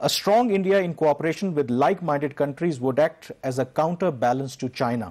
A strong India in cooperation with like-minded countries would act as a counterbalance to China।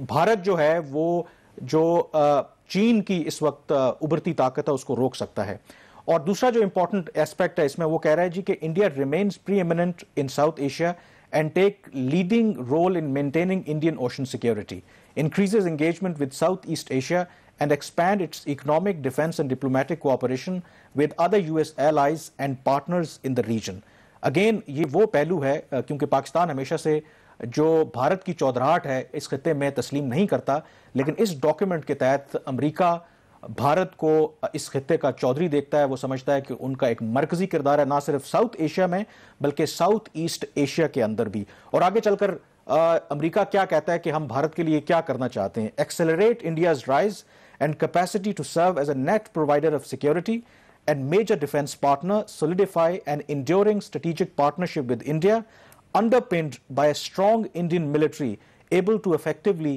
Bharat جو ہے وہ جو چین کی اس وقت ابھرتی طاقت ہے اس کو روک سکتا ہے. اور دوسرا جو امپورٹنٹ ایسپیکٹ ہے اس میں وہ کہہ رہا ہے جی کہ India remains preeminent in South Asia and take leading role in maintaining Indian Ocean security, increases engagement with South East Asia and expand its economic, defense and diplomatic cooperation with other US allies and partners in the region. Again, یہ وہ پہلو ہے کیونکہ پاکستان ہمیشہ سے جو بھارت کی چودراہٹ ہے اس خطے میں تسلیم نہیں کرتا, لیکن اس ڈاکیومنٹ کے تحت امریکہ بھارت کو اس خطے کا چودھری دیکھتا ہے. وہ سمجھتا ہے کہ ان کا ایک مرکزی کردار ہے نہ صرف ساؤتھ ایشیا میں بلکہ ساؤتھ ایسٹ ایشیا کے اندر بھی. اور آگے چل کر امریکہ کیا کہتا ہے کہ ہم بھارت کے لیے کیا کرنا چاہتے ہیں. Accelerate India's rise and capacity to serve as a net provider of security and major defense partner, solidify an enduring strategic partnership with India, underpinned by a strong Indian military able to effectively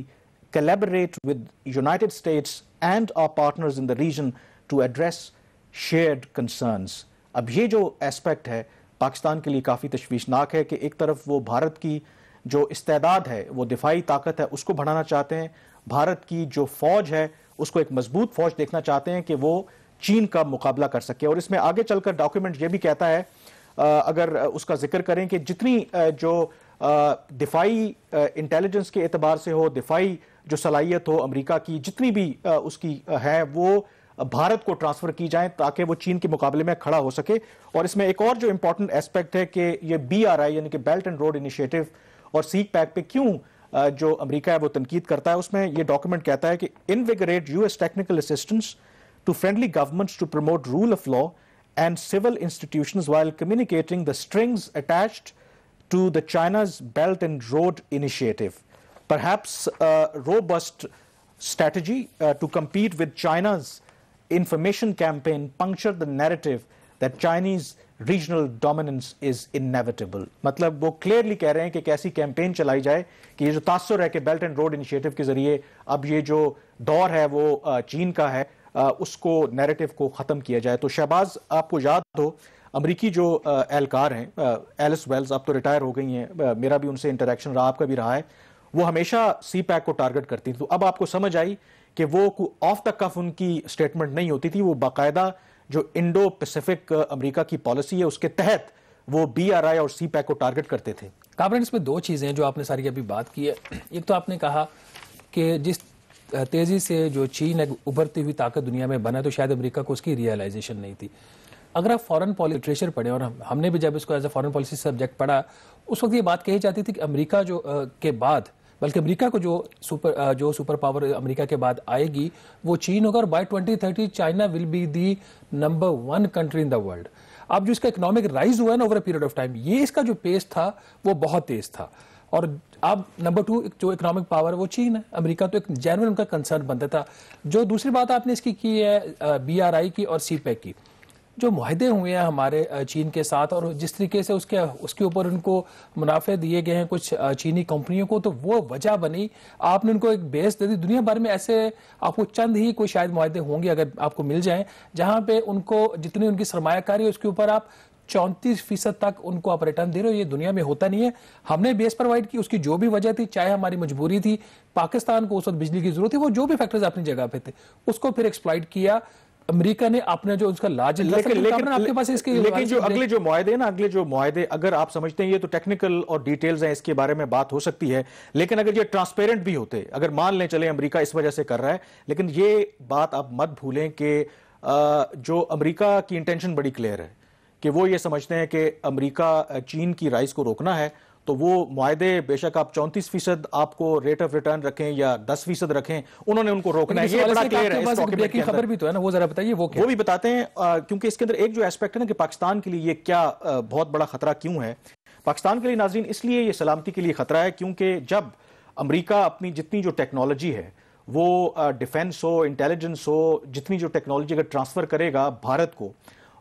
collaborate with United States and our partners in the region to address shared concerns. اب یہ جو aspect ہے پاکستان کے لیے کافی تشویشناک ہے کہ ایک طرف وہ بھارت کی جو استعداد ہے وہ دفاعی طاقت ہے اس کو بڑھانا چاہتے ہیں, بھارت کی جو فوج ہے اس کو ایک مضبوط فوج دیکھنا چاہتے ہیں کہ وہ چین کا مقابلہ کر سکے. اور اس میں آگے چل کر ڈاکیومنٹ یہ بھی کہتا ہے, اگر اس کا ذکر کریں کہ جتنی جو دفاعی انٹیلیجنس کے اعتبار سے ہو, دفاعی جو صلاحیت ہو امریکہ کی, جتنی بھی اس کی ہے وہ بھارت کو ٹرانسفر کی جائیں تاکہ وہ چین کے مقابلے میں کھڑا ہو سکے. اور اس میں ایک اور جو امپورٹنٹ ایسپیکٹ ہے کہ یہ BRI یعنی کہ بیلٹ اینڈ روڈ انیشیٹو اور سیک پیک پہ کیوں جو امریکہ ہے وہ تنقید کرتا ہے, اس میں یہ ڈاکیومنٹ کہتا ہے کہ invigorate US technical assistance to friendly governments to promote rule of law and civil institutions while communicating the strings attached to the China's Belt and Road Initiative. Perhaps robust strategy to compete with China's information campaign puncture the narrative that Chinese regional dominance is inevitable. مطلب وہ clearly کہہ رہے ہیں کہ ایک ایسی campaign چلائی جائے کہ یہ جو تاثر ہے کہ بیلٹ اینڈ روڈ انیشیٹو کے ذریعے اب یہ جو دور ہے وہ چین کا ہے اس کو نیریٹو کو ختم کیا جائے. تو شہباز آپ کو یاد ہو امریکی جو اہلکار ہیں, ایلس ویلز اب تو ریٹائر ہو گئی ہیں, میرا بھی ان سے انٹریکشن رہا, آپ کا بھی رہا ہے, وہ ہمیشہ سی پیک کو ٹارگٹ کرتی تھی. تو اب آپ کو سمجھ آئی کہ وہ آف دا کف ان کی سٹیٹمنٹ نہیں ہوتی تھی, وہ باقاعدہ جو انڈو پیسیفک امریکہ کی پالیسی ہے اس کے تحت وہ BRI اور سی پیک کو ٹارگٹ کرتے تھے. کامرین, اس میں دو چیزیں ہیں جو آپ نے ساری ابھی بات کی ہے. ایک تو آپ نے کہا کہ جس تیزی سے جو چین ایک ابھرتی ہوئی طاقت دنیا میں بنا تو شاید امریکہ کو اس کی ریئلائزیشن نہیں تھی. اگر آپ فارن پالیسی لٹریچر پڑھیں, اور ہم نے بھی جب اس کو as a foreign policy subject پڑھا, اس وقت یہ بات کہی جاتی تھی کہ امریکہ جو کے بعد, بلکہ امریکہ کو جو سپر پاور امریکہ کے بعد آئے گی وہ چین ہوگا, اور by 2030 China will be the number 1 country in the world. اب جو اس کا اکنامک رائز ہوا ہے نا over a period of time, یہ اس کا جو پیس تھا وہ بہت تیز تھا. اور اب نمبر 2 جو اکنامک پاور ہے وہ چین ہے, امریکہ تو ایک جینوئن ان کا کنسرن بنتا تھا. جو دوسری بات آپ نے اس کی ہے BRI کی اور سی پیک کی, جو معاہدے ہوئے ہیں ہمارے چین کے ساتھ اور جس طریقے سے اس کے اوپر ان کو منافع دیے گئے ہیں کچھ چینی کمپنیوں کو, تو وہ وجہ بنی آپ نے ان کو ایک بیس دے دی. دنیا بھر میں ایسے آپ کو چند ہی کوئی شاید معاہدے ہوں گے اگر آپ کو مل جائیں جہاں پہ ان کو جتنی ان کی سرمایہ کاری ہے اس کے اوپر آپ 34% تک ان کو آپ ریٹرن دے رہے ہو. یہ دنیا میں ہوتا نہیں ہے. ہم نے بیس پرووائڈ کی, اس کی جو بھی وجہ تھی, چاہے ہماری مجبوری تھی, پاکستان کو اس وقت بجلی کی ضرورت تھی, وہ جو بھی فیکٹرز اپنی جگہ پہ تھے اس کو پھر ایکسپلائٹ کیا امریکہ نے اپنے جو اس کا لاج. لیکن جو اگلے جو معاہدے نا, اگلے جو معاہدے اگر آپ سمجھتے ہیں یہ تو ٹیکنیکل اور ڈیٹیلز ہیں, اس کے بارے میں بات ہو سکتی ہے, لیکن اگر یہ ٹرانسپیرنٹ بھی ہوتے, اگر مان لیں چلیں امریکہ اس وجہ سے کر رہا ہے, لیکن یہ بات آپ مت بھولیں کہ جو امریکہ کی انٹینشن بڑی کلیئر ہے کہ وہ یہ سمجھتے ہیں کہ امریکہ چین کی رائز کو روکنا ہے. تو وہ معاہدے بے شک آپ 34% آپ کو ریٹ آف ریٹرن رکھیں یا 10% رکھیں, انہوں نے ان کو روکنا ہے. یہ بڑا کلیئر ہے. اس ڈاکیومنٹ کی خبر بھی تو ہے نا, وہ ذرا بتائیے وہ بھی بتاتے ہیں, کیونکہ اس کے اندر ایک جو ایسپیکٹ ہے نا کہ پاکستان کے لیے یہ کیا بہت بڑا خطرہ کیوں ہے. پاکستان کے لیے ناظرین اس لیے یہ سلامتی کے لیے خطرہ ہے کیونکہ جب امریکہ اپنی جتنی جو ٹیکنالوجی ہے وہ ڈیفنس ہو, انٹیلیجنس ہو, جتنی جو ٹیکنالوجی اگر ٹرانسفر کرے گا بھارت کو,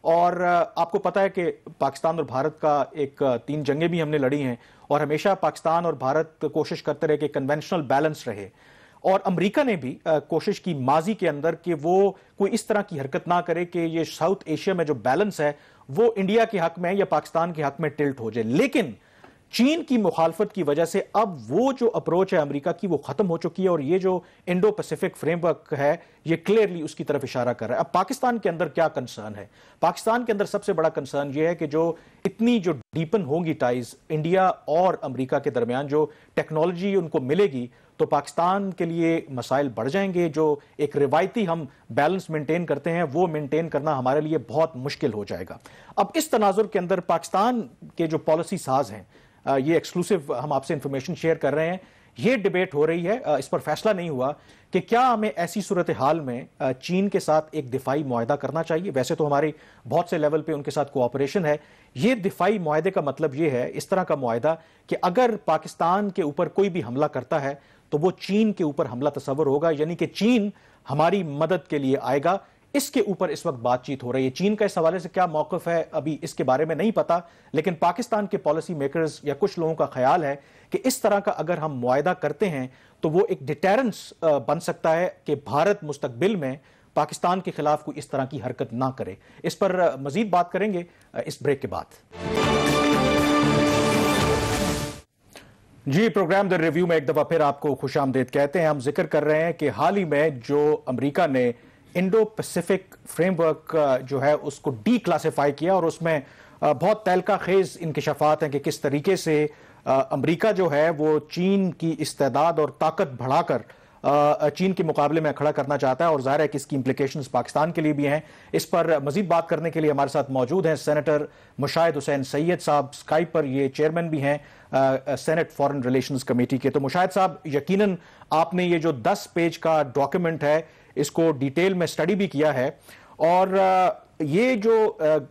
اور آپ کو پتا ہے کہ پاکستان اور بھارت کا ایک 3 جنگیں بھی ہم نے لڑی ہیں اور ہمیشہ پاکستان اور بھارت کوشش کرتے رہے کہ کنونشنل بیلنس رہے, اور امریکہ نے بھی کوشش کی ماضی کے اندر کہ وہ کوئی اس طرح کی حرکت نہ کرے کہ یہ ساؤتھ ایشیا میں جو بیلنس ہے وہ انڈیا کے حق میں یا پاکستان کے حق میں ٹلٹ ہو جائے. لیکن چین کی مخالفت کی وجہ سے اب وہ جو اپروچ ہے امریکہ کی وہ ختم ہو چکی ہے، اور یہ جو انڈو پیسیفک فریم ورک ہے یہ کلیئرلی اس کی طرف اشارہ کر رہا ہے۔ اب پاکستان کے اندر کیا کنسرن ہے؟ پاکستان کے اندر سب سے بڑا کنسرن یہ ہے کہ جو اتنی جو ڈیپن ہوں گی ٹائز انڈیا اور امریکہ کے درمیان، جو ٹیکنالوجی ان کو ملے گی تو پاکستان کے لیے مسائل بڑھ جائیں گے۔ جو ایک روایتی ہم بیلنس مینٹین کرتے ہیں وہ مینٹین کرنا ہمارے لیے بہت مشکل ہو جائے گا۔ اب اس تناظر کے اندر پاکستان کے جو پالیسی ساز ہیں، یہ ایکسکلوسیو ہم آپ سے انفارمیشن شیئر کر رہے ہیں، یہ ڈیبیٹ ہو رہی ہے، اس پر فیصلہ نہیں ہوا کہ کیا ہمیں ایسی صورتحال میں چین کے ساتھ ایک دفاعی معاہدہ کرنا چاہیے۔ ویسے تو ہماری بہت سے لیول پہ ان کے ساتھ کوآپریشن ہے۔ یہ دفاعی معاہدے کا مطلب یہ ہے، اس طرح کا معاہدہ کہ اگر پاکستان کے اوپر کوئی بھی حملہ کرتا ہے تو وہ چین کے اوپر حملہ تصور ہوگا، یعنی کہ چین ہماری مدد کے لیے آئے گا۔ اس کے اوپر اس وقت بات چیت ہو رہی ہے۔ چین کا اس حوالے سے کیا موقف ہے ابھی اس کے بارے میں نہیں پتا، لیکن پاکستان کے پالیسی میکرز یا کچھ لوگوں کا خیال ہے کہ اس طرح کا اگر ہم معاہدہ کرتے ہیں تو وہ ایک ڈیٹرنس بن سکتا ہے کہ بھارت مستقبل میں پاکستان کے خلاف کوئی اس طرح کی حرکت نہ کرے۔ اس پر مزید بات کریں گے اس بریک کے بعد۔ جی، پروگرام دی ریویو میں ایک دفعہ پھر آپ کو خوش آمدید کہتے ہیں۔ ہم ذکر کر رہے ہیں کہ حال ہی میں جو امریکہ نے انڈو پیسیفک فریم ورک جو ہے اس کو ڈی کلاسیفائی کیا، اور اس میں بہت تہلکہ خیز انکشافات ہیں کہ کس طریقے سے امریکہ جو ہے وہ چین کی استعداد اور طاقت بڑھا کر چین کے مقابلے میں کھڑا کرنا چاہتا ہے، اور ظاہر ہے کہ اس کی امپلیکیشنز پاکستان کے لیے بھی ہیں۔ اس پر مزید بات کرنے کے لیے ہمارے ساتھ موجود ہیں سینیٹر مشاہد حسین سید صاحب، اسکائپ پر یہ چیئرمین بھی ہیں سینٹ فارن ریلیشنز کمیٹی کے۔ تو مشاہد صاحب، یقیناً آپ نے یہ جو 10 پیج کا ڈاکیومنٹ ہے اس کو ڈیٹیل میں اسٹڈی بھی کیا ہے، اور یہ جو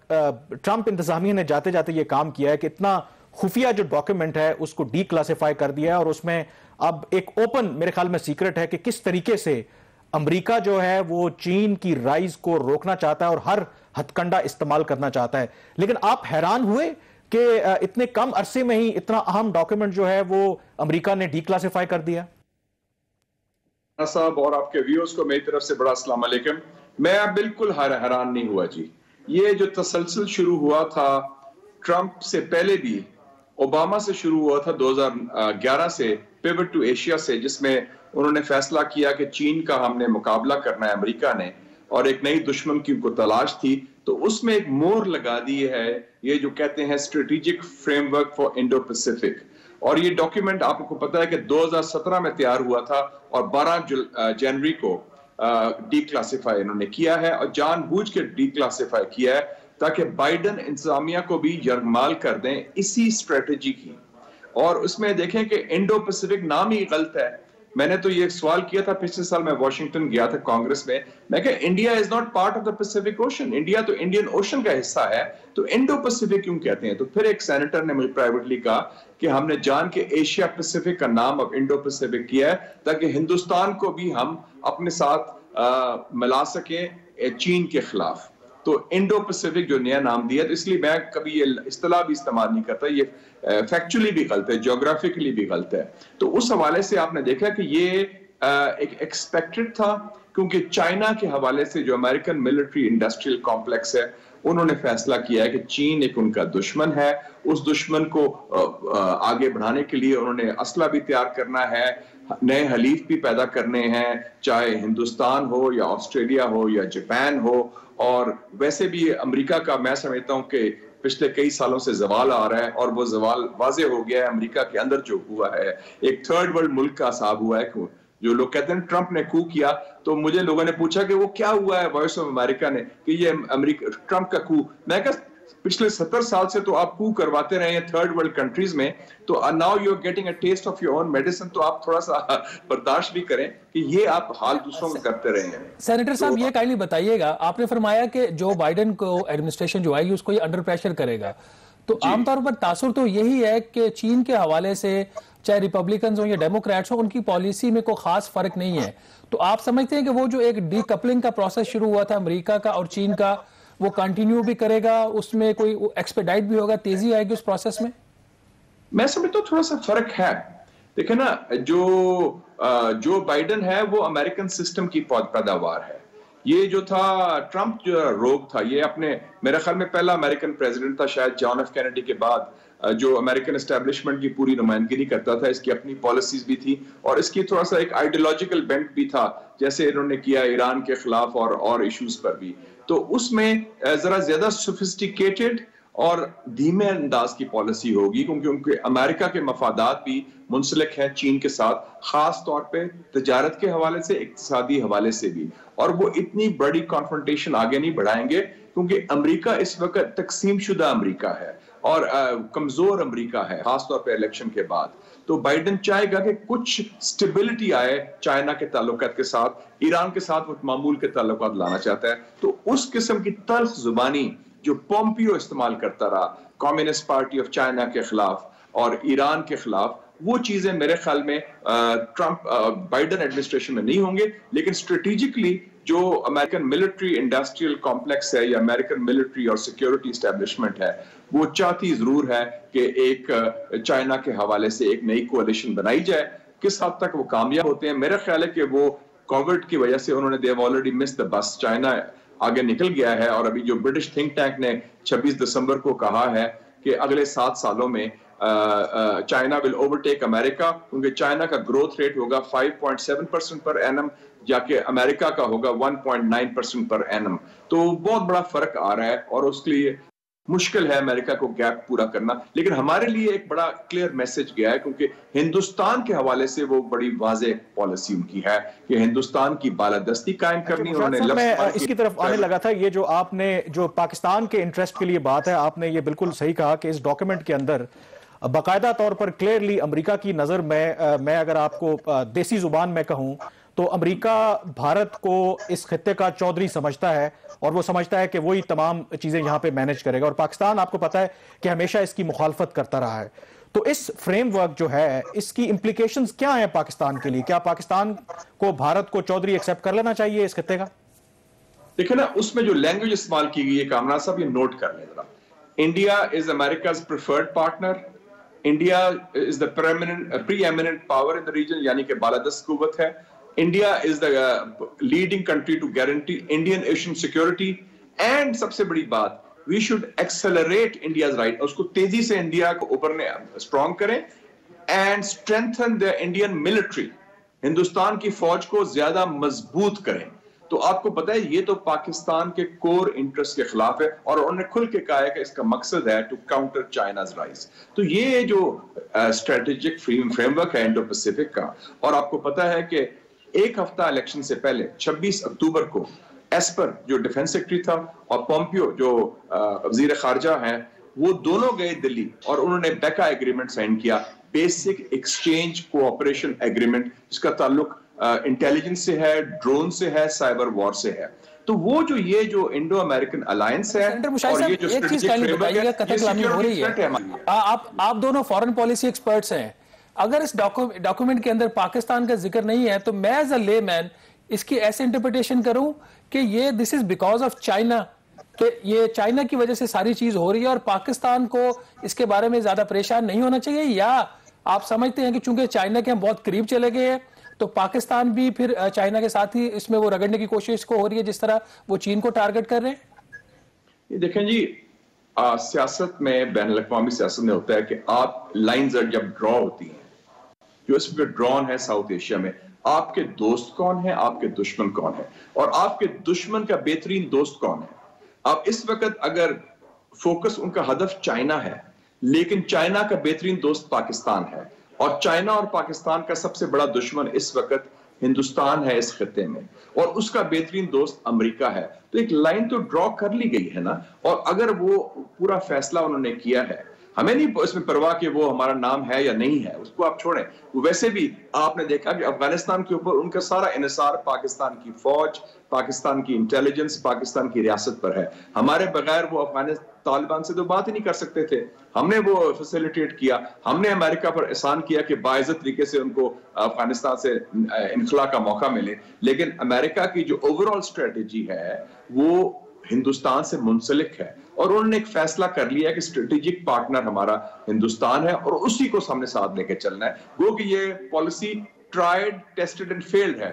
ٹرمپ انتظامیہ نے جاتے جاتے یہ کام کیا ہے کہ اتنا خفیہ جو ڈاکیومنٹ ہے اس کو ڈی کلاسیفائی کر دیا ہے، اور اس میں اب ایک اوپن میرے خیال میں سیکرٹ ہے کہ کس طریقے سے امریکہ جو ہے وہ چین کی رائز کو روکنا چاہتا ہے اور ہر ہتھ کنڈا استعمال کرنا چاہتا ہے۔ لیکن آپ حیران ہوئے کہ اتنے کم عرصے میں ہی اتنا اہم ڈاکیومنٹ جو ہے وہ امریکہ نے ڈی کلاسیفائی کر دیا؟ صاحب اور آپ کے ویورز کو میری طرف سے بڑا السلام علیکم۔ میں بالکل حیران نہیں ہوا جی۔ یہ جو تسلسل شروع ہوا تھا ٹرمپ سے پہلے بھی، اوباما سے شروع ہوا تھا 2011 سے، پیوٹ ٹو ایشیا سے، جس میں انہوں نے فیصلہ کیا کہ چین کا ہم نے مقابلہ کرنا ہے امریکہ نے، اور ایک نئی دشمن کی ان کو تلاش تھی، تو اس میں ایک مہر لگا دی ہے یہ جو کہتے ہیں strategic framework for Indo Pacific. اور یہ ڈاکیومنٹ آپ کو پتا ہے کہ 2017 میں تیار ہوا تھا، اور 12 جنوری کو ڈی کلاسیفائی انہوں نے کیا ہے، اور جان بوجھ کے ڈی کلاسیفائی کیا ہے تاکہ بائیڈن انتظامیہ کو بھی یرغمال کر دیں اسی اسٹریٹجی کی۔ اور اس میں دیکھیں کہ انڈو پیسیفک نام ہی غلط ہے۔ میں نے تو یہ سوال کیا تھا پچھلے سال، میں واشنگٹن گیا تھا کانگریس میں کہ India is not part of the Pacific ocean, India تو انڈین اوشن کا حصہ ہے، تو انڈو پیسیفک کیوں کہتے ہیں؟ تو پھر ایک سینیٹر نے مجھے پرائیویٹلی کہا کہ ہم نے جان کے ایشیا پیسیفک کا نام اب انڈو پیسیفک کیا ہے تاکہ ہندوستان کو بھی ہم اپنے ساتھ ملا سکیں چین کے خلاف۔ تو انڈو پیسیفک جو نیا نام دیا، تو اس لیے میں کبھی یہ اصطلاح بھی استعمال نہیں کرتا، یہ فیکچولی بھی غلط ہے، جیوگرافیکلی بھی غلط ہے۔ تو اس حوالے سے آپ نے دیکھا کہ یہ ایک ایکسپیکٹڈ تھا، کیونکہ چائنا کے حوالے سے جو امریکن ملٹری انڈسٹریل کمپلیکس ہے، انہوں نے فیصلہ کیا ہے کہ چین ایک ان کا دشمن ہے، اس دشمن کو آگے بڑھانے کے لیے انہوں نے اسلحہ بھی تیار کرنا ہے، نئے حلیف بھی پیدا کرنے ہیں، چاہے ہندوستان ہو یا آسٹریلیا ہو یا جاپان ہو۔ اور ویسے بھی امریکہ کا میں سمجھتا ہوں کہ پچھلے کئی سالوں سے زوال آ رہا ہے، اور وہ زوال واضح ہو گیا ہے امریکہ کے اندر جو ہوا ہے، ایک تھرڈ ورلڈ ملک کا حساب ہوا ہے۔ جو لوگ کہتے ہیں ٹرمپ نے کو کیا، تو مجھے لوگوں نے پوچھا کہ وہ کیا ہوا ہے وائس آف امریکہ نے کہ یہ امریکہ ٹرمپ کا کو۔ میں کہا پچھلے 70 سال سے تو آپ کو کرواتے رہے ہیں تھرڈ ورلڈ کنٹریز میں، تو now you are getting a taste of your own medicine, تو آپ تھوڑا سا برداشت بھی کریں کہ یہ آپ حال دوسروں کو کرتے رہے ہیں۔ سینیٹر صاحب، یہ کائنڈلی بتائیے گا، آپ نے فرمایا کہ جو بائیڈن کو ایڈمنسٹریشن جو آئے گی اس کو یہ انڈر پریشر کرے گا، تو عام طور پر تاثر تو یہی ہے کہ چین کے حوالے سے چاہے ریپبلکنز ہوں یا ڈیموکریٹس ہوں، ان کی پالیسی میں کوئی خاص فرق نہیں ہے، تو آپ سمجھتے ہیں کہ وہ جو ایک ڈی کپلنگ کا پروسیس شروع ہوا تھا امریکہ کا اور چین کا، وہ کنٹینیو بھی کرے گا، اس میں کوئی ایکسپیڈائٹ بھی ہوگا، تیزی آئے گی اس پروسیس میں؟ میں سمجھتا ہوں تھوڑا سا فرق ہے۔ دیکھیں نا، جو بائیڈن ہے وہ امریکن سسٹم کی پیداوار ہے، یہ جو تھا ٹرمپ جو روگ تھا، یہ اپنے میرے خیال میں پہلا امریکن پریزیڈنٹ تھا شاید جان ایف کینیڈی کے بعد جو امریکن اسٹیبلشمنٹ کی پوری نمائندگی کرتا تھا. اس کی اپنی پالیسیز بھی تھی اور اس کی تھوڑا سا ایک آئیڈیولوجیکل بینٹ بھی تھا، جیسے انہوں نے کیا ایران کے خلاف اور ایشوز پر بھی. تو اس میں ذرا زیادہ سوفسٹیکیٹڈ اور دھیمے انداز کی پالیسی ہوگی، کیونکہ ان کے امریکہ کے مفادات بھی منسلک ہیں چین کے ساتھ، خاص طور پہ تجارت کے حوالے سے، اقتصادی حوالے سے بھی. اور وہ اتنی بڑی کانفرنٹیشن آگے نہیں بڑھائیں گے، کیونکہ امریکہ اس وقت تقسیم شدہ امریکہ ہے اور کمزور امریکہ ہے، خاص طور پہ الیکشن کے بعد. تو بائیڈن چاہے گا کہ کچھ سٹیبلٹی آئے چائنا کے تعلقات کے ساتھ، ایران کے ساتھ وہ معمول کے تعلقات لانا چاہتا ہے. تو اس قسم کی تلخ زبانی جو پومپیو استعمال کرتا رہا کمیونسٹ پارٹی آف چائنا کے خلاف اور ایران کے خلاف، وہ چیزیں میرے خیال میں ٹرمپ بائیڈن ایڈمنسٹریشن میں نہیں ہوں گے. لیکن اسٹریٹجکلی جو امریکن ملٹری انڈسٹریل کمپلیکس ہے یا امریکن ملٹری اور سیکیورٹی اسٹیبلشمنٹ ہے، وہ چاہتی ضرور ہے کہ ایک چائنا کے حوالے سے ایک نئی کوalition بنائی جائے. کس حد تک وہ کامیاب ہوتے ہیں، میرا خیال ہے کہ وہ کووڈ کی وجہ سے انہوں نے دیو آلریڈی مس دا بس، چائنا آگے نکل گیا ہے. اور ابھی جو برٹش تھنک ٹینک نے 26 دسمبر کو کہا ہے کہ اگلے 7 سالوں میں چائنا ول اوورٹیک امریکہ، کیونکہ چائنا کا گروتھ ریٹ ہوگا 5.7% پر اینم، جبکہ امریکہ کا ہوگا 1.9% پر اینم. تو بہت بڑا فرق آ رہا ہے اور اس کے لیے مشکل ہے امریکہ کو گیپ پورا کرنا. لیکن ہمارے لیے ایک بڑا کلیئر میسج گیا ہے، کیونکہ ہندوستان کے حوالے سے وہ بڑی واضح پالیسی ان کی ہے کہ ہندوستان کی بالادستی قائم کرنی. انہوں نے میں اس کی طرف آنے لگا تھا، یہ جو آپ نے جو پاکستان کے انٹرسٹ کے لیے بات ہے، آپ نے یہ بالکل صحیح کہا کہ اس ڈاکیومنٹ کے اندر باقاعدہ طور پر کلیئرلی امریکہ کی نظر میں اگر آپ کو دیسی زبان میں کہوں تو امریکہ بھارت کو اس خطے کا چودھری سمجھتا ہے اور وہ سمجھتا ہے کہ وہی تمام چیزیں یہاں پہ مینج کرے گا، اور پاکستان آپ کو پتا ہے کہ ہمیشہ اس کی مخالفت کرتا رہا ہے. تو اس فریم ورک جو ہے اس کی امپلیکیشنز کیا ہیں پاکستان کے لیے؟ کیا پاکستان کو بھارت کو چودھری ایکسیپٹ کر لینا چاہیے اس خطے کا؟ دیکھیں نا اس میں جو لینگویج استعمال کی گئی ہے کامران صاحب، یہ نوٹ کر لیں ذرا. India is America's preferred partner, India is the preeminent power in the region, یعنی کہ بالادست قوت ہے. India is the leading country to guarantee Indian Asian security, and سب سے بڑی بات we should accelerate India's right، اس کو تیزی سے انڈیا کو ابھرنے اسٹرانگ کریں and strengthen the Indian military، Hindustan کی فوج کو زیادہ مضبوط کریں. تو آپ کو پتا ہے یہ تو پاکستان کے کور انٹرسٹ کے خلاف ہے، اور انہوں نے کھل کے کہا ہے کہ اس کا مقصد ہے ٹو کاؤنٹر چائناز رائز. تو یہ جو اسٹریٹجک فریم ورک ہے انڈو پیسیفک کا، اور آپ کو پتا ہے کہ ایک ہفتہ الیکشن سے پہلے 26 اکتوبر کو ایسپر جو ڈیفنس سیکرٹری تھا اور پومپیو جو وزیر خارجہ ہیں، وہ دونوں گئے دلی اور انہوں نے بیکا ایگریمنٹ سائن کیا، بیسک ایکسچینج کوآپریشن ایگریمنٹ، جس کا تعلق انٹیلیجنس سے ہے، ڈرون سے ہے، سائبر وار سے ہے. تو وہ جو یہ جو انڈو امریکن الائنس ہے اور یہ جو اسٹریٹجک فریم ورک ہے، یہ سیکیورٹی تھریٹ ہے ہماری. آپ دونوں فارن پالیسی ایکسپرٹس ہیں، اگر اس ڈاکومنٹ کے اندر پاکستان کا ذکر نہیں ہے تو میں ایز اے لے مین اس کی ایسے انٹرپریٹیشن کروں کہ یہ دس از بیکاز آف چائنا، کہ یہ چائنا کی وجہ سے ساری چیز ہو رہی ہے اور پاکستان کو اس کے بارے میں زیادہ پریشان نہیں ہونا چاہیے، یا آپ سمجھتے ہیں کہ چونکہ چائنا کے ہم بہت قریب چلے گئے ہیں تو پاکستان بھی پھر چائنا کے ساتھ ہی اس میں وہ رگڑنے کی کوشش کو ہو رہی ہے جس طرح وہ چین کو ٹارگٹ کر رہے ہیں؟ دیکھیں جی، سیاست میں بین الاقوامی سیاست میں ہوتا ہے کہ آپ لائنز جب ڈرا ہوتی ہیں، جو اس پہ ڈرون ہے ساؤتھ ایشیا میں، آپ کے دوست کون ہیں، آپ کے دشمن کون ہیں، اور آپ کے دشمن کا بہترین دوست کون ہے. اب اس وقت اگر فوکس ان کا ہدف چائنا ہے، لیکن چائنا کا بہترین دوست پاکستان ہے، اور چائنا اور پاکستان کا سب سے بڑا دشمن اس وقت ہندوستان ہے اس خطے میں، اور اس کا بہترین دوست امریکہ ہے، تو ایک لائن تو ڈرا کر لی گئی ہے نا. اور اگر وہ پورا فیصلہ انہوں نے کیا ہے، ہمیں نہیں اس میں پرواہ کہ وہ ہمارا نام ہے یا نہیں ہے، اس کو آپ چھوڑیں. ویسے بھی آپ نے دیکھا کہ افغانستان کے اوپر ان کا سارا انحصار پاکستان کی فوج، پاکستان کی انٹیلیجنس، پاکستان کی ریاست پر ہے. ہمارے بغیر وہ طالبان سے تو بات ہی نہیں کر سکتے تھے، ہم نے وہ فیسیلیٹیٹ کیا، ہم نے امریکہ پر احسان کیا کہ باعزت طریقے سے ان کو افغانستان سے انخلاء کا موقع ملے. لیکن امریکہ کی جو اوور آل اسٹریٹجی ہے وہ ہندوستان سے منسلک ہے، اور انہوں نے ایک فیصلہ کر لیا کہ اسٹریٹجک پارٹنر ہمارا ہندوستان ہے اور اسی کو سامنے ساتھ لے کے چلنا ہے. گو کہ یہ policy tried tested and field ہے.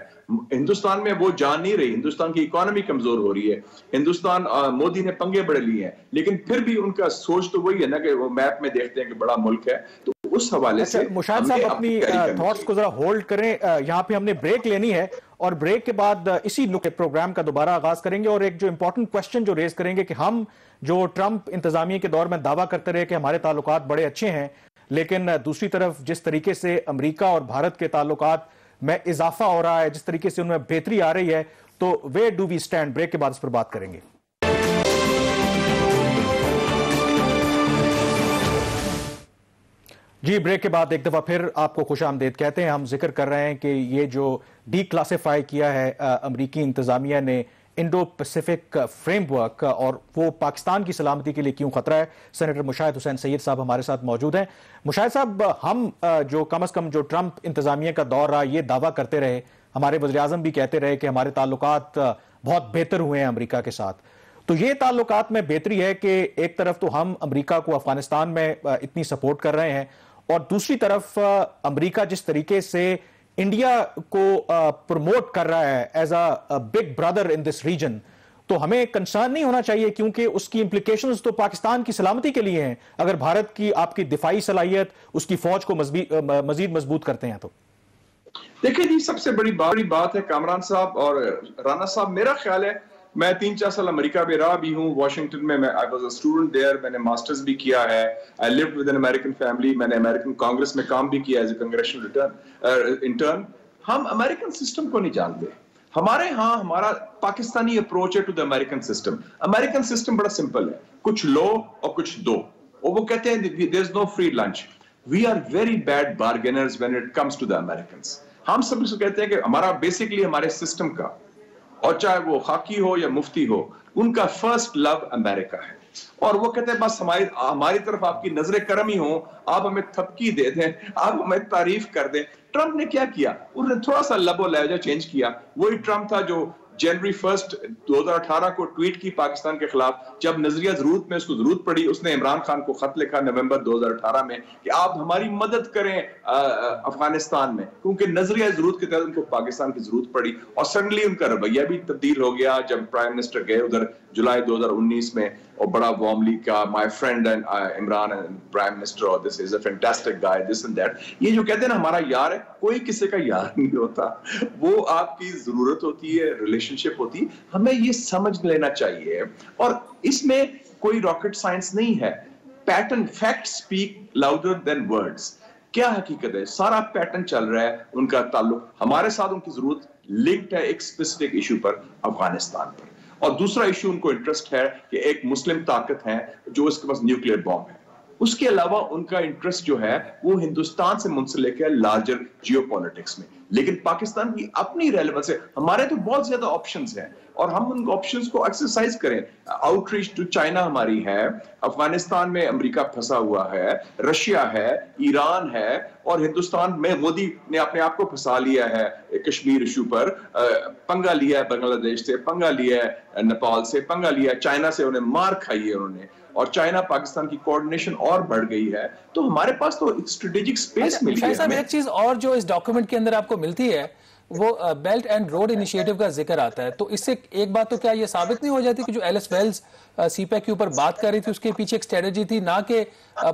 ہندوستان میں وہ جان نہیں رہی, ہندوستان کی اکانومی کمزور ہو رہی ہے, ہندوستان مودی نے پنگے بڑے لیے ہیں, لیکن پھر بھی ان کا سوچ تو وہی ہے نا کہ وہ میپ میں دیکھتے ہیں کہ بڑا ملک ہے. تو اس حوالے سے مشاہد صاحب اپنی تھاٹس کو ذرا ہولڈ کریں, یہاں پہ ہم نے بریک لینی ہے اور بریک کے بعد اسی نقطے پروگرام کا دوبارہ آغاز کریں گے, اور ایک جو امپورٹنٹ کوسچن جو ریز کریں گے کہ ہم جو ٹرمپ انتظامیہ کے دور میں دعویٰ کرتے رہے کہ ہمارے تعلقات بڑے اچھے ہیں, لیکن دوسری طرف جس طریقے سے امریکہ اور بھارت کے تعلقات میں اضافہ ہو رہا ہے, جس طریقے سے ان میں بہتری آ رہی ہے, تو where do we stand? Break کے بعد اس پر بات کریں گے. جی بریک کے بعد ایک دفعہ پھر آپ کو خوش آمدید کہتے ہیں. ہم ذکر کر رہے ہیں کہ یہ جو ڈی کلاسیفائی کیا ہے امریکی انتظامیہ نے انڈو پیسیفک فریم ورک, اور وہ پاکستان کی سلامتی کے لیے کیوں خطرہ ہے. سینیٹر مشاہد حسین سید صاحب ہمارے ساتھ موجود ہیں. مشاہد صاحب, ہم جو کم از کم جو ٹرمپ انتظامیہ کا دور رہا یہ دعویٰ کرتے رہے, ہمارے وزیر اعظم بھی کہتے رہے کہ ہمارے تعلقات بہت بہتر ہوئے ہیں امریکہ کے ساتھ. تو یہ تعلقات میں بہتری ہے کہ ایک طرف تو ہم امریکہ کو افغانستان میں اتنی سپورٹ کر رہے ہیں, اور دوسری طرف امریکہ جس طریقے سے انڈیا کو پروموٹ کر رہا ہے as a big brother in this region, تو ہمیں کنسرن نہیں ہونا چاہیے کیونکہ اس کی امپلیکیشنز تو پاکستان کی سلامتی کے لیے ہیں اگر بھارت کی آپ کی دفاعی صلاحیت اس کی فوج کو مزید مضبوط کرتے ہیں. تو دیکھیں جی, سب سے بڑی بات ہے کامران صاحب اور رانا صاحب, میرا خیال ہے میں 3-4 سال امریکہ میں رہا بھی ہوں, واشنگٹن میں I was a student there, میں نے ماسٹرز بھی کیا ہے, I lived with an American family, میں نے امریکن کانگریس میں کام بھی کیا ایز اے کنگریشنل انٹرن. ہم امریکن سسٹم کو نہیں جانتے. ہمارے ہاں ہمارا پاکستانی اپروچ ہے to the American system. American system بڑا سمپل ہے, کچھ لو اور کچھ دو, اور وہ کہتے ہیں there is no free lunch. We are very bad bargainers when it comes to the Americans. ہم سب سے کہتے ہیں کہ ہمارا بیسیکلی ہمارے سسٹم کا, اور چاہے وہ خاکی ہو یا مفتی ہو, ان کا فرسٹ لو امریکہ ہے, اور وہ کہتے ہیں بس ہماری طرف آپ کی نظر کرم ہی ہو, آپ ہمیں تھپکی دے دیں, آپ ہمیں تعریف کر دیں. ٹرمپ نے کیا کیا, انہوں نے تھوڑا سا لب و لہجہ چینج کیا. وہی ٹرمپ تھا جو جنوری 1 2018 کو ٹویٹ کی پاکستان کے خلاف, جب نظریہ ضرورت میں اس کو ضرورت پڑی, اس نے عمران خان کو خط لکھا نومبر 2018 میں کہ آپ ہماری مدد کریں افغانستان میں, کیونکہ نظریہ ضرورت کے تحت ان کو پاکستان کی ضرورت پڑی. اور سڈنلی ان کا رویہ بھی تبدیل ہو گیا جب پرائم منسٹر گئے ادھر جولائی 2019 میں, اور بڑا وارملی کہا my friend and Imran and prime minister, اور this is a fantastic guy, this and that. یہ جو کہتے ہیں نا ہمارا یار ہے, کوئی کسی کا یار نہیں ہوتا, وہ آپ کی ضرورت ہوتی ہے, ریلیشن شپ ہوتی. ہمیں یہ سمجھ لینا چاہیے, اور اس میں کوئی راکٹ سائنس نہیں ہے. Pattern, fact speak louder than words. کیا حقیقت ہے, سارا پیٹرن چل رہا ہے. ان کا تعلق ہمارے ساتھ, ان کی ضرورت لنکڈ ہے ایک اسپیسیفک ایشو پر, افغانستان پر, اور دوسرا ایشو ان کو انٹرسٹ ہے کہ ایک مسلم طاقت ہے جو اس کے پاس نیوکلیئر بام ہے. اس کے علاوہ ان کا انٹرسٹ جو ہے وہ ہندوستان سے منسلک ہے لارجر جیو پولیٹکس میں. لیکن پاکستان کی اپنی ریلیونس ہے. ہمارے تو بہت زیادہ آپشنز ہیں, اور ہم ان آپشنز کو ایکسرسائز کریں. آؤٹ ریچ ٹو چائنا ہماری ہے, افغانستان میں امریکہ پھنسا ہوا ہے, رشیا ہے, ایران ہے, اور ہندوستان میں مودی نے اپنے آپ کو پھنسا لیا ہے کشمیر ایشو پر, پنگا لیا ہے بنگلہ دیش سے, پنگا لیا ہے نیپال سے, پنگا لیا ہے چائنا سے, انہیں مار کھائی ہے انہوں نے, اور چائنا پاکستان کی کوارڈینیشن اور بڑھ گئی ہے. تو ہمارے پاس تو اسٹریٹجک سپیس ملی ہے. ایک چیز اور جو اس ڈاکومنٹ کے اندر آپ کو ملتی ہے وہ بیلٹ اینڈ روڈ انیشیٹو کا ذکر آتا ہے. تو اس سے ایک بات تو کیا یہ ثابت نہیں ہو جاتی کہ جو ایلس ویلز سی پیک کے اوپر بات کر رہی تھی اس کے پیچھے ایک اسٹریٹجی تھی, نہ کہ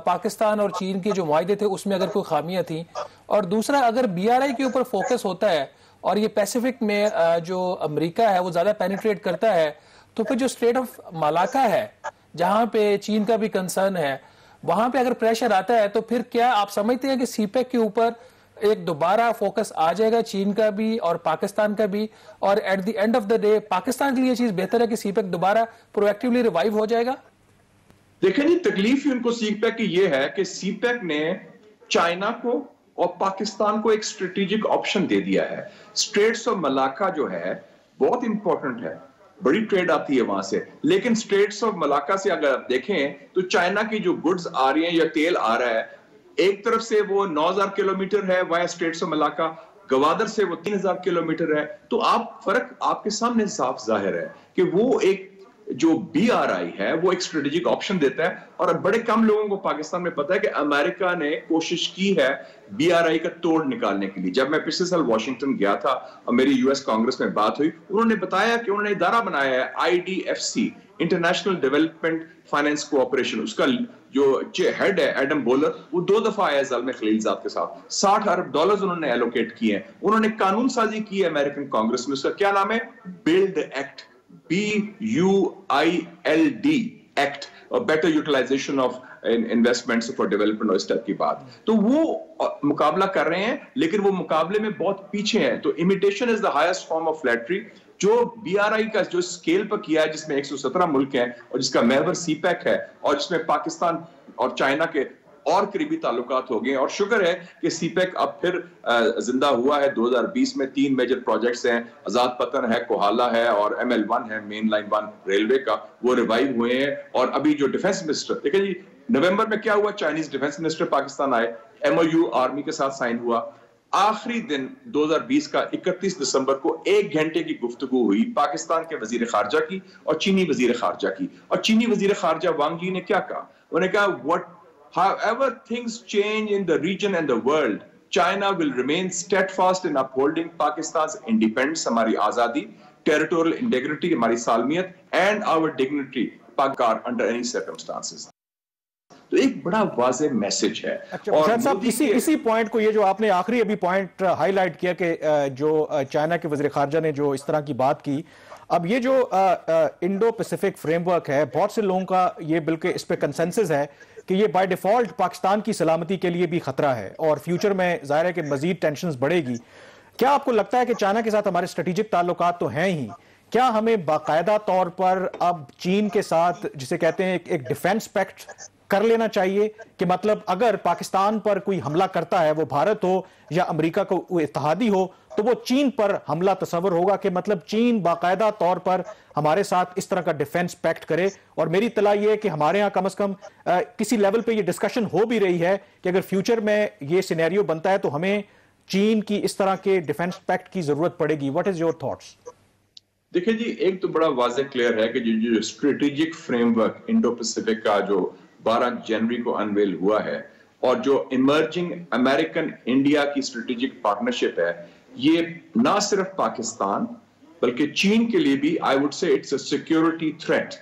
پاکستان اور چین کے جو معاہدے تھے اس میں اگر کوئی خامیاں تھیں. اور دوسرا, اگر بی آر آئی کے اوپر فوکس ہوتا ہے اور یہ پیسیفک میں جو امریکہ ہے وہ زیادہ پینیٹریٹ کرتا ہے, تو پھر جو اسٹریٹ آف مالاکا ہے جہاں پہ چین کا بھی کنسرن ہے, وہاں پہ اگر پریشر آتا ہے تو پھر کیا آپ سمجھتے ہیں کہ سی پیک کے اوپر ایک دوبارہ فوکس آ جائے گا چین کا بھی اور پاکستان کا بھی, اور at the end of the day Pakistan کے لیے یہ چیز بہتر ہے کہ سی پیک دوبارہ پرو ایکٹیولی ریوائیو ہو جائے گا؟ دیکھیں جی, تکلیف ان کو سی پیک کی یہ ہے کہ سی پیک نے چائنا کو اور پاکستان کو ایک اسٹریٹجک آپشن دے دیا ہے. اسٹریٹس آف ملاکا جو ہے بہت امپورٹنٹ ہے, بڑی ٹریڈ آتی ہے وہاں سے, لیکن اسٹریٹس آف ملاکا سے اگر آپ دیکھیں تو چائنا کی جو گڈز آ رہی ہیں یا تیل آ رہا ہے, ایک طرف سے وہ 9000 کلومیٹر ہے وائے اسٹریٹس آف ملاکا, گوادر سے وہ 3000 کلومیٹر ہے. تو آپ فرق آپ کے سامنے صاف ظاہر ہے کہ وہ ایک جو بی آر آئی ہے وہ ایک اسٹریٹجک آپشن دیتا ہے, اور بڑے کم لوگوں کو پاکستان میں پتا ہے کہ امریکہ نے کوشش کی ہے بی آر آئی کا توڑ نکالنے کے لیے. جب میں پچھلے سال واشنگٹن گیا تھا اور میری یو ایس کانگریس میں بات ہوئی, انہوں نے بتایا کہ انہوں نے ادارہ بنایا ہے IDFC, international development finance cooperation. اس کا جو ہیڈ ہے ایڈم بولر, وہ 2 دفعہ آیا زلمے خلیلزاد کے ساتھ, $60 ارب انہوں نے ایلوکیٹ کیے ہیں. انہوں نے قانون سازی کی ہے امریکن کانگریس میں, اس کا کیا نام ہے, build act, BUILD act, better utilization of investments for development, اور اس ٹائپ کی بات. تو وہ مقابلہ کر رہے ہیں لیکن وہ مقابلے میں بہت پیچھے ہیں. تو imitation is the highest form of flattery. جو بی آر آئی کا جو اسکیل پر کیا ہے, جس میں 117 ملک ہیں اور جس کا محور سی پیک ہے, اور جس میں پاکستان اور چائنا کے اور قریبی تعلقات ہو گئے, اور شکر ہے کہ سی پیک اب پھر زندہ ہوا ہے. 2020 میں 3 میجر پروجیکٹس ہیں, آزاد پتن ہے, کوہالا ہے, اور ML1 ہے, مین لائن 1 ریلوے کا, وہ ریوائیو ہوئے ہیں. اور ابھی جو ڈیفنس منسٹر, دیکھیں جی نومبر میں کیا ہوا, چائنیز ڈیفنس منسٹر پاکستان آئے, MOU آرمی کے ساتھ سائن ہوا. آخری دن 2020 کا 31 دسمبر کو 1 گھنٹے کی گفتگو ہوئی پاکستان کے وزیر خارجہ کی اور چینی وزیر خارجہ کی. اور چینی وزیر خارجہ وانگ جی نے کیا کہا, انہوں نے کہا however things change in the region and the world, China will remain steadfast in upholding Pakistan's independence, ہماری آزادی, territorial integrity, ہماری سالمیت, and our dignity, Pakistan under any circumstances. تو ایک بڑا واضح میسج ہے. اور صاحب اسی پوائنٹ کو, یہ جو آپ نے آخری ابھی پوائنٹ ہائی لائٹ کیا کہ جو چائنا کے وزیر خارجہ نے جو اس طرح کی بات کی, اب یہ جو انڈو پیسیفک فریم ورک ہے, بہت سے لوگوں کا یہ بلکہ اس پہ کنسنسس ہے کہ یہ بائی ڈیفالٹ پاکستان کی سلامتی کے لیے بھی خطرہ ہے, اور فیوچر میں ظاہر ہے کہ مزید ٹینشنز بڑھے گی. کیا آپ کو لگتا ہے کہ چائنا کے ساتھ ہمارے اسٹریٹجک تعلقات تو ہیں ہی, کیا ہمیں باقاعدہ طور پر اب چین کے ساتھ جسے کہتے ہیں ایک ڈیفنس پیکٹ کر لینا چاہیے, کہ مطلب اگر پاکستان پر کوئی حملہ کرتا ہے, وہ بھارت ہو یا امریکہ کو اتحادی ہو, تو وہ چین پر حملہ تصور ہوگا کہ مطلب چین باقاعدہ طور پر ہمارے ساتھ اس طرح کا ڈیفنس پیکٹ کرے. اور میری اطلاع یہ ہے کہ ہمارے ہاں کم از کم کسی لیول پہ یہ ڈسکشن ہو بھی رہی ہے کہ اگر فیوچر میں یہ سینیریو بنتا ہے تو ہمیں چین کی اس طرح کے ڈیفنس پیکٹ کی ضرورت پڑے گی. What is your thoughts? دیکھیں جی, ایک تو بڑا واضح کلیئر ہے کہ جو strategic framework Indo Pacific کا جو 12 جنوری کو انویل ہوا ہے, اور جو ایمرجنگ امریکن انڈیا کی اسٹریٹجک پارٹنرشپ ہے, یہ نہ صرف پاکستان بلکہ چین کے لیے بھی I would say it's a security threat,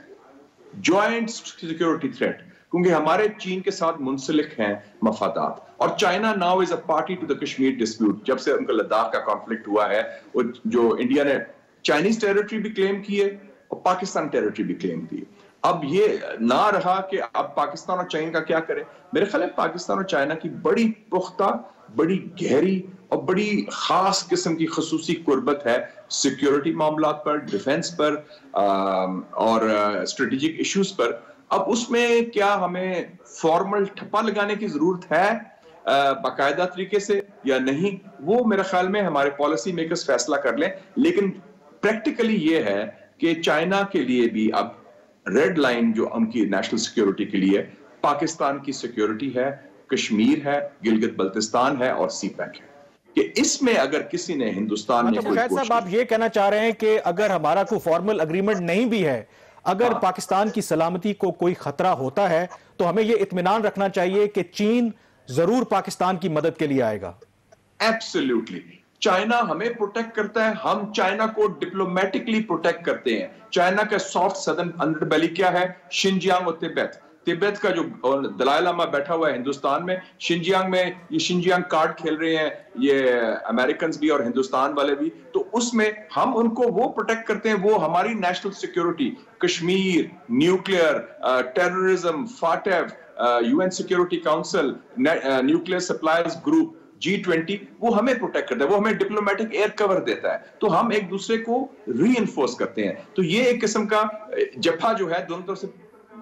joint security threat, کیونکہ ہمارے چین کے ساتھ منسلک ہیں مفادات. اور China now is a party to the Kashmir dispute. جب سے ان کا لداخ کا کانفلکٹ ہوا ہے, جو انڈیا نے چائنیز ٹیریٹری بھی کلیم کی ہے اور پاکستان ٹیریٹری بھی کلیم کی. اب یہ نہ رہا کہ اب پاکستان اور چائنا کا کیا کرے. میرے خیال ہے پاکستان اور چائنا کی بڑی پختہ, بڑی گہری اور بڑی خاص قسم کی خصوصی قربت ہے سیکیورٹی معاملات پر, ڈیفنس پر اور اسٹریٹجک ایشوز پر. اب اس میں کیا ہمیں فارمل ٹھپا لگانے کی ضرورت ہے باقاعدہ طریقے سے یا نہیں, وہ میرے خیال میں ہمارے پالیسی میکرز فیصلہ کر لیں. لیکن پریکٹیکلی یہ ہے کہ چائنا کے لیے بھی اب ریڈ لائن جو ان کی نیشنل سیکیورٹی کے لیے پاکستان کی سیکیورٹی ہے, کشمیر ہے, گلگت بلتستان ہے اور سی پیک ہے, کہ اس میں اگر کسی نے ہندوستان نے کوئی صاحب آپ یہ کہنا چاہ رہے ہیں کہ اگر ہمارا کوئی فارمل اگریمنٹ نہیں بھی ہے, اگر پاکستان کی سلامتی کو کوئی خطرہ ہوتا ہے تو ہمیں یہ اطمینان رکھنا چاہیے کہ چین ضرور پاکستان کی مدد کے لیے آئے گا. ایبسلیوٹلی. چائنا ہمیں پروٹیکٹ کرتا ہے, ہم چائنا کو ڈپلومیٹکلی پروٹیکٹ کرتے ہیں. چائنا کا سافٹ سدرن انڈر بیلی کیا ہے, شنجیانگ اور تبت. تبت کا جو دلائی لاما بیٹھا ہوا ہے ہندوستان میں, شنجیانگ میں یہ شنجیانگ کارڈ کھیل رہے ہیں یہ امریکنز بھی اور ہندوستان والے بھی, تو اس میں ہم ان کو وہ پروٹیکٹ کرتے ہیں. وہ ہماری national security, Kashmir, nuclear, terrorism, FATF, UN security council, nuclear suppliers group, G20, وہ ہمیں پروٹیکٹ کرتا ہے, وہ ہمیں ڈپلومیٹک ایئر کور دیتا ہے, تو ہم ایک دوسرے کو ری انفورس کرتے ہیں. تو یہ ایک قسم کا جفا جو ہے دونوں طرف سے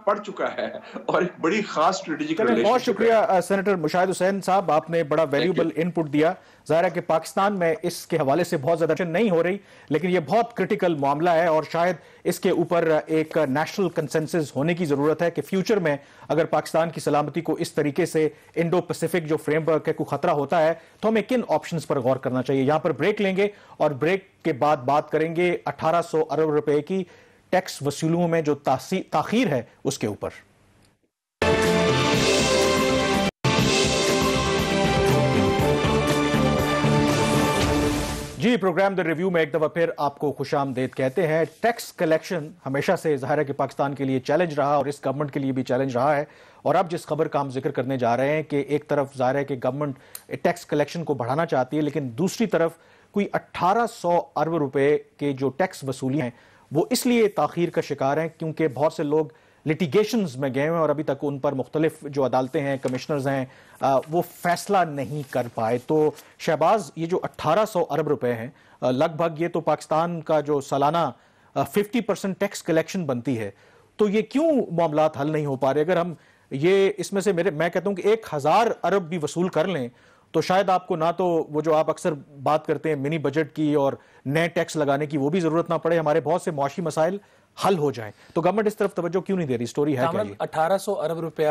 پڑ چکا ہے اور ایک بڑی خاص اسٹریٹجک ریلیشن. بہت شکریہ سینیٹر مشاہد حسین صاحب, آپ نے بڑا ویلیوبل ان پٹ دیا. ظاہر ہے کہ پاکستان میں اس کے حوالے سے بہت زیادہ نہیں ہو رہی, لیکن یہ بہت کرٹیکل معاملہ ہے اور شاید اس کے اوپر ایک نیشنل کنسنسس ہونے کی ضرورت ہے کہ فیوچر میں اگر پاکستان کی سلامتی کو اس طریقے سے انڈو پیسیفک جو فریم ورک ہے کوئی خطرہ ہوتا ہے تو ہمیں کن آپشنز پر غور کرنا چاہیے. یہاں پر بریک لیں گے اور بریک کے بعد بات کریں گے 1800 ارب روپے کی ٹیکس وصولوں میں جو تاخیر ہے اس کے اوپر. جی پروگرام دی ریویو میں ایک دفعہ پھر آپ کو خوش آمدید کہتے ہیں. ٹیکس کلیکشن ہمیشہ سے ظاہر ہے کہ پاکستان کے لیے چیلنج رہا اور اس گورنمنٹ کے لیے بھی چیلنج رہا ہے. اور اب جس خبر کا ہم ذکر کرنے جا رہے ہیں کہ ایک طرف ظاہر ہے کہ گورنمنٹ ٹیکس کلیکشن کو بڑھانا چاہتی ہے، لیکن دوسری طرف کوئی 1800 ارب روپے کے جو ٹیکس وصولی ہیں وہ اس لیے تاخیر کا شکار ہیں کیونکہ بہت سے لوگ لٹیگیشنز میں گئے ہیں اور ابھی تک ان پر مختلف جو عدالتیں ہیں، کمشنرز ہیں، وہ فیصلہ نہیں کر پائے. تو شہباز، یہ جو 1800 ارب روپے ہیں لگ بھگ، یہ تو پاکستان کا جو سالانہ 50% ٹیکس کلیکشن بنتی ہے. تو یہ کیوں معاملات حل نہیں ہو پا رہے؟ اگر ہم یہ اس میں سے میں کہتا ہوں کہ 1000 ارب بھی وصول کر لیں تو شاید آپ کو نہ تو وہ جو آپ اکثر بات کرتے ہیں منی بجٹ کی اور نئے ٹیکس لگانے کی وہ بھی ضرورت نہ پڑے، ہمارے بہت سے معاشی مسائل حل ہو جائیں. تو گورنمنٹ اس طرف توجہ کیوں نہیں دے رہی؟ سٹوری ہے کیا یہ؟ 1800 ارب روپیہ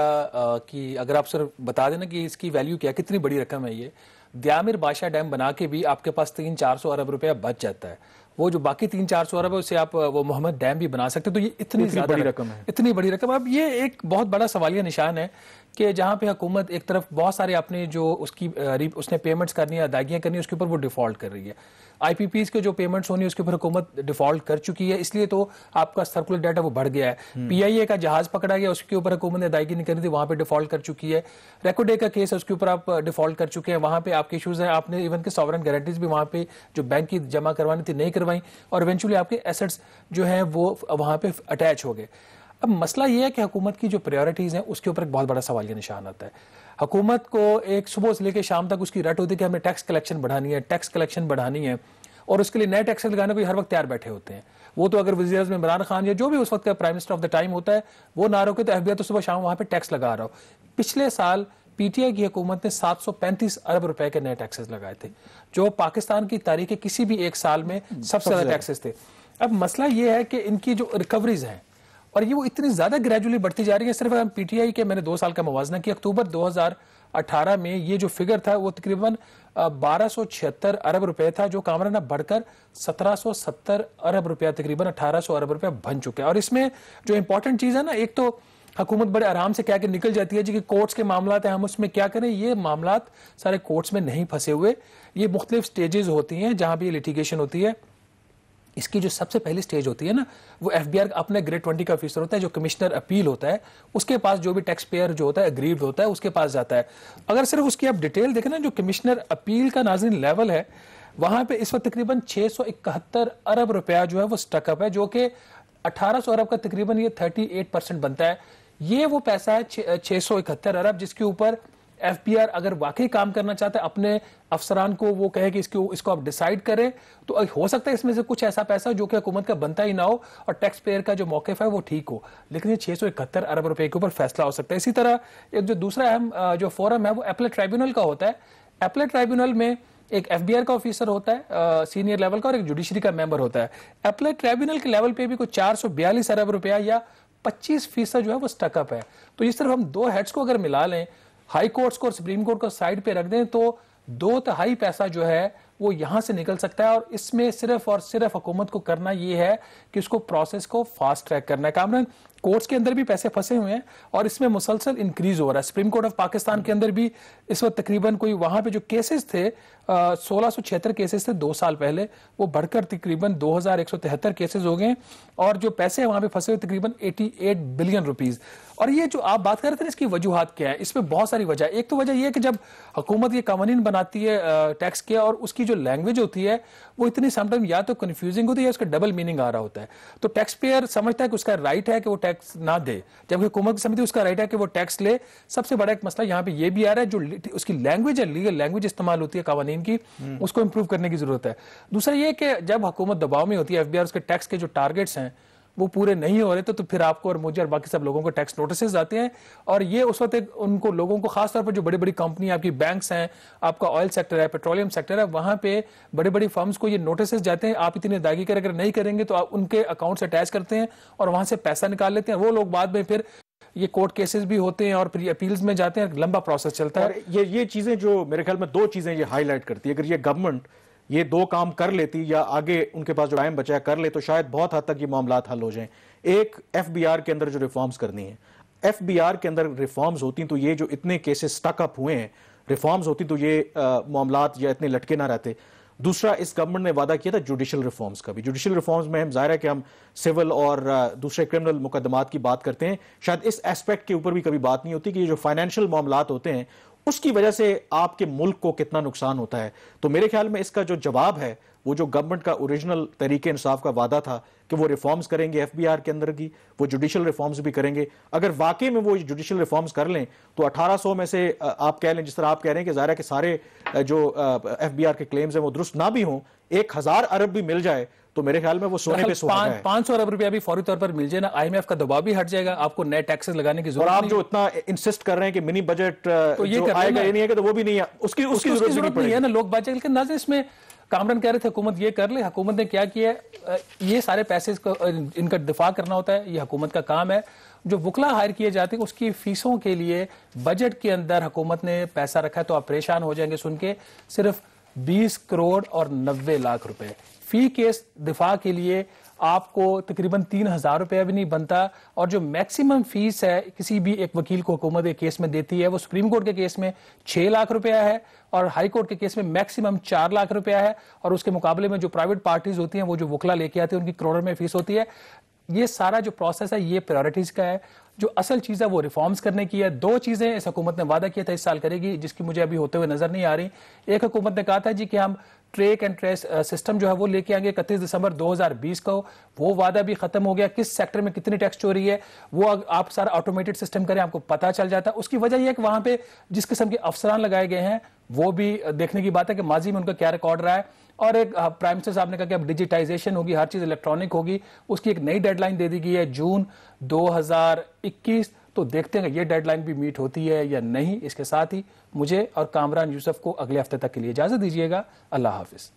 کی اگر آپ سر بتا دینا کہ اس کی ویلیو کیا، کتنی بڑی رقم ہے یہ. دیامر بادشاہ ڈیم بنا کے بھی آپ کے پاس 300-400 ارب روپیہ بچ جاتا ہے. وہ جو باقی 300-400 ارب ہے اسے آپ وہ محمد ڈیم بھی بنا سکتے. تو یہ اتنی بڑی رقم ہے، اتنی بڑی رقم. اب یہ ایک بہت بڑا سوالیہ نشان ہے کہ جہاں پہ حکومت ایک طرف بہت سارے اپنے جو اس نے پیمنٹس کرنی ہے، ادائیگیاں کرنی ہے، اس کے اوپر وہ ڈیفالٹ کر رہی ہے. آئی پی پیز کے جو پیمنٹس ہونی ہے اس کے اوپر حکومت ڈیفالٹ کر چکی ہے، اس لیے تو آپ کا سرکولر ڈیٹا وہ بڑھ گیا ہے. پی آئی اے کا جہاز پکڑا گیا، اس کے اوپر حکومت نے ادائیگی نہیں کرنی تھی، وہاں پہ ڈیفالٹ کر چکی ہے. ریکو ڈے کا کیس ہے، اس کے اوپر آپ ڈیفالٹ کر چکے ہیں، وہاں پہ آپ کے ایشوز ہیں. آپ نے ایون کہ ساورن گارنٹیز بھی وہاں پہ جو بینک کی جمع کروانی تھی نہیں کروائیں، اور ایونچولی آپ کے ایسٹس جو ہیں وہ وہاں پہ اٹیچ ہو گئے. اب مسئلہ یہ ہے کہ حکومت کی جو پریورٹیز ہیں اس کے اوپر ایک بہت بڑا سوالیہ نشان آتا ہے. حکومت کو ایک صبح سے لے کے شام تک اس کی رٹ ہوتی ہے کہ ہمیں ٹیکس کلیکشن بڑھانی ہے، ٹیکس کلیکشن بڑھانی ہے، اور اس کے لیے نئے ٹیکس لگانے کو ہر وقت تیار بیٹھے ہوتے ہیں. وہ تو اگر وزیر اعظم عمران خان یا جو بھی اس وقت کا prime minister of the time ہوتا ہے وہ نہ روکے تو ایف بی آئی تو صبح شام وہاں پہ ٹیکس لگا رہا ہو. پچھلے سال پی ٹی آئی کی حکومت نے 735 ارب روپے کے نئے ٹیکسز لگائے تھے، جو پاکستان کی تاریخ کے کسی بھی ایک سال میں سب سے زیادہ ٹیکسز تھے. اب مسئلہ یہ ہے کہ ان کی جو ریکوریز ہیں اور یہ وہ اتنی زیادہ گریجولی بڑھتی جا رہی ہے. صرف پی ٹی آئی کے میں نے 2 سال کا موازنہ کیا، اکتوبر 2018 میں یہ جو فگر تھا وہ تقریباً 1276 ارب روپے تھا، جو کامرانہ بڑھ کر 1770 ارب روپیہ، تقریباً 1800 ارب روپیہ بن چکے ہیں. اور اس میں جو امپورٹنٹ چیز ہے نا، ایک تو حکومت بڑے آرام سے کہہ کے نکل جاتی ہے جی کہ کورٹس کے معاملات ہیں، ہم اس میں کیا کریں. یہ معاملات سارے کورٹس میں نہیں پھنسے ہوئے، یہ مختلف سٹیجز ہوتی ہیں جہاں بھی یہ لیٹیگیشن ہوتی ہے. اس کی جو سب سے پہلی سٹیج ہوتی ہے نا، وہ ایف بی آر اپنے گریڈ 20 کا آفیسر ہوتا ہے، جو کمشنر اپیل ہوتا ہے، اس کے پاس جو بھی ٹیکس پیئر جو ہوتا ہے اگریوڈ ہوتا ہے اس کے پاس جاتا ہے. اگر صرف اس کی آپ ڈیٹیل دیکھیں نا، جو کمشنر اپیل کا ناظرین لیول ہے وہاں پہ اس وقت تقریباً 671 ارب روپیہ جو ہے وہ سٹک اپ ہے، جو کہ 1800 ارب کا تقریباً یہ 38% بنتا ہے. یہ وہ پیسہ ہے 671 ارب جس کے اوپر ایف بی آر اگر واقعی کام کرنا چاہتا ہے، اپنے افسران کو وہ کہے کہ اس کو آپ ڈیسائیڈ کریں، تو ہو سکتا ہے اس میں سے کچھ ایسا پیسہ جو کہ حکومت کا بنتا ہی نہ ہو اور ٹیکس پیئر کا جو موقف ہے وہ ٹھیک ہو، لیکن یہ 671 ارب روپے کے اوپر فیصلہ ہو سکتا ہے. اسی طرح ایک جو دوسرا اہم جو فورم ہے وہ ایپلیٹ ٹرائبیونل کا ہوتا ہے. ایپلیٹ ٹرائبیونل میں ایک ایف بی آر کا آفیسر ہوتا ہے سینئر لیول کا، اور ایک جوڈیشری کا ممبر ہوتا ہے. ایپلیٹ ٹرائبیونل کے لیول پہ بھی کوئی 442 ارب روپیہ یا 25% جو ہے وہ سٹک اپ ہے. تو یہ صرف ہم 2 ہیڈز کو اگر ملا لیں، ہائی کورٹس کو اور سپریم کورٹ کو سائڈ پہ رکھ دیں، تو 2/3 پیسہ جو ہے وہ یہاں سے نکل سکتا ہے. اور اس میں صرف اور صرف حکومت کو کرنا یہ ہے کہ اس کو پروسیس کو فاسٹ ٹریک کرنا ہے. کامران کورٹس کے اندر بھی پیسے پھنسے ہوئے ہیں اور اس میں مسلسل انکریز ہو رہا ہے. سپریم کورٹ آف پاکستان کے اندر بھی اس وقت تقریباً کوئی وہاں پہ جو کیسز تھے 1676 کیسز تھے 2 سال پہلے، وہ بڑھ کر تقریباً 2173 کیسز ہو گئے، اور جو پیسے وہاں پہ پھنسے ہوئے تقریباً 88 بلین روپیز. اور یہ جو آپ بات کر رہے تھے اس کی وجوہات کیا ہے، اس میں بہت ساری وجہ. ایک تو وجہ یہ ہے کہ جب حکومت یہ قوانین بناتی ہے ٹیکس کے، اور اس کی جو لینگویج ہوتی ہے وہ اتنی سم ٹائم یا تو کنفیوزنگ ہوتی ہے یا اس کا ڈبل میننگ آ رہا ہوتا ہے. تو ٹیکس پیئر سمجھتا ہے کہ اس کا رائٹ ہے کہ وہ ٹیکس نہ دے، جبکہ حکومت کی سمجھتی ہے اس کا رائٹ ہے کہ وہ ٹیکس لے. سب سے بڑا ایک مسئلہ یہاں پہ یہ بھی آ رہا ہے، جو اس کی لینگویج ہے، لیگل لینگویج استعمال ہوتی ہے قوانین کی، اس کو امپروو کرنے کی ضرورت ہے. دوسرا یہ کہ جب حکومت دباؤ میں ہوتی ہے، ایف بی آر اس کے ٹیکس کے جو ٹارگیٹس ہیں وہ پورے نہیں ہو رہے، تو پھر آپ کو اور مجھے اور باقی سب لوگوں کو ٹیکس نوٹسز آتے ہیں. اور یہ اس وقت ان کو لوگوں کو، خاص طور پر جو بڑی بڑی کمپنی، آپ کی بینکس ہیں، آپ کا آئل سیکٹر ہے، پیٹرولیم سیکٹر ہے، وہاں پہ بڑی بڑی فرمز کو یہ نوٹسز جاتے ہیں، آپ اتنی ادائیگی کریں، اگر نہیں کریں گے تو آپ ان کے اکاؤنٹ سے اٹیچ کرتے ہیں اور وہاں سے پیسہ نکال لیتے ہیں. وہ لوگ بعد میں پھر یہ کورٹ کیسز بھی ہوتے ہیں اور پھر اپیلز میں جاتے ہیں، لمبا پروسیس چلتا ہے. یہ چیزیں جو میرے خیال میں 2 چیزیں یہ ہائی لائٹ کرتی ہے. اگر یہ گورنمنٹ یہ 2 کام کر لیتی یا آگے ان کے پاس جو ٹائم بچا ہے کر لے تو شاید بہت حد تک یہ معاملات حل ہو جائیں. ایک ایف بی آر کے اندر جو ریفارمز کرنی ہیں, ایف بی آر کے اندر ریفارمز ہوتی تو یہ جو اتنے کیسز سٹک اپ ہوئے ہیں, ریفارمز ہوتی تو یہ معاملات یا اتنے لٹکے نہ رہتے. دوسرا, اس گورنمنٹ نے وعدہ کیا تھا جوڈیشل ریفارمز کا بھی. جوڈیشل ریفارمز میں ہم ظاہر ہے کہ ہم سول اور دوسرے کرمنل مقدمات کی بات کرتے ہیں, شاید اس ایسپیکٹ کے اوپر بھی کبھی بات نہیں ہوتی کہ یہ جو فائنینشیل معاملات ہوتے ہیں اس کی وجہ سے آپ کے ملک کو کتنا نقصان ہوتا ہے. تو میرے خیال میں اس کا جو جواب ہے وہ جو گورنمنٹ کا اوریجنل تحریک انصاف کا وعدہ تھا کہ وہ ریفارمز کریں گے ایف بی آر کے اندر کی, وہ جوڈیشل ریفارمز بھی کریں گے. اگر واقعی میں وہ جوڈیشل ریفارمز کر لیں تو 1800 میں سے آپ کہہ لیں, جس طرح آپ کہہ رہے ہیں کہ ظاہر ہے کہ سارے جو ایف بی آر کے کلیمز ہیں وہ درست نہ بھی ہوں, 1000 ارب بھی مل جائے تو میرے خیال میں وہ سونے پہ سہاگا ہے. 500 ارب روپیہ بھی فوری طور پر مل جائے نا, آئی ایم ایف کا دباؤ بھی ہٹ جائے گا, آپ کو نئے ٹیکسز لگانے کی ضرورت نہیں. اور آپ جو اتنا انسسٹ کر رہے ہیں کہ منی بجٹ جو آئے گا یہ نہیں ہے کہ تو وہ بھی نہیں ہے, اس کی ضرورت نہیں ہے نا. لوگ بات لیکن ناظرین اس میں کامران کہہ رہے تھے حکومت یہ کر لے, حکومت نے کیا کیا ہے, یہ سارے پیسے ان کا دفاع کرنا ہوتا ہے, یہ حکومت کا کام ہے. جو وکلا ہائر کیے جاتے ہیں اس کی فیسوں کے لیے بجٹ کے اندر حکومت نے پیسہ رکھا ہے, تو آپ پریشان ہو جائیں گے سن کے, صرف 20 کروڑ اور 90 لاکھ روپے فی کیس دفاع کے لیے آپ کو تقریباً 3000 روپے بھی نہیں بنتا. اور جو میکسیمم فیس ہے کسی بھی ایک وکیل کو حکومت ایک کیس میں دیتی ہے وہ سپریم کورٹ کے کیس میں 6 لاکھ روپیہ ہے اور ہائی کورٹ کے کیس میں میکسیمم 4 لاکھ روپیہ ہے. اور اس کے مقابلے میں جو پرائیویٹ پارٹیز ہوتی ہیں وہ جو وکلا لے کے آتے ہیں ان کی کروڑوں میں فیس ہوتی ہے. یہ سارا جو پروسیس ہے یہ پرائورٹیز کا ہے. جو اصل چیز ہے وہ ریفارمز کرنے کی ہے. 2 چیزیں اس حکومت نے وعدہ کیا تھا اس سال کرے گی, جس کی مجھے ابھی ہوتے ہوئے نظر نہیں آ رہی. ایک حکومت نے کہا تھا جی کہ ہم ٹریک اینڈ ٹریس سسٹم جو ہے وہ لے کے آئیں گے 31 دسمبر 2020 کو, وہ وعدہ بھی ختم ہو گیا. کس سیکٹر میں کتنی ٹیکس چوری ہے وہ آپ سارا آٹومیٹڈ سسٹم کریں, آپ کو پتہ چل جاتا ہے. اس کی وجہ یہ ہے کہ وہاں پہ جس قسم کے افسران لگائے گئے ہیں وہ بھی دیکھنے کی بات ہے کہ ماضی میں ان کا کیا ریکارڈ رہا ہے. اور ایک پرائم منسٹر صاحب نے کہا کہ اب ڈیجیٹائزیشن ہوگی, ہر چیز الیکٹرانک ہوگی, اس کی ایک نئی ڈیڈ لائن دے دی گئی ہے جون 2021. تو دیکھتے ہیں کہ یہ ڈیڈ لائن بھی میٹ ہوتی ہے یا نہیں. اس کے ساتھ ہی مجھے اور کامران یوسف کو اگلے ہفتے تک کے لیے اجازت دیجیے گا. اللہ حافظ.